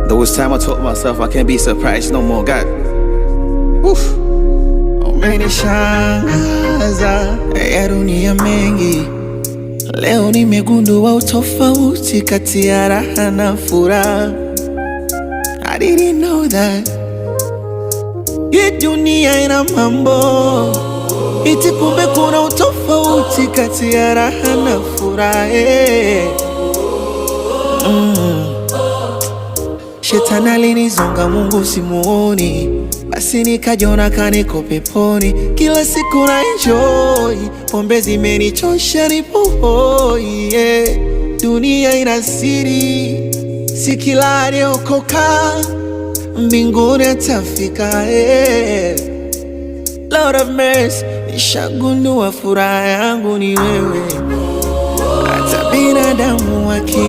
There was time I told myself I can't be surprised no more. God, woof. Umenishangaza ya dunia mengi. Leo nimegundua utofauti kati ya raha na furaha. I didn't know that. Hii dunia ina mambo, iti kumbe kuna utofauti kati ya raha na furaha. Shetani alinizonga, Mungu simuoni, basi nikajiona kaniko peponi. Kila siku na enjoy, pombe zimenichosha nipo hoi. Dunia ina siri, si kila aliokoka mbinguni atafika. Lord of mercy, nishagundua furaha yangu ni wewe. Hata binadamu waki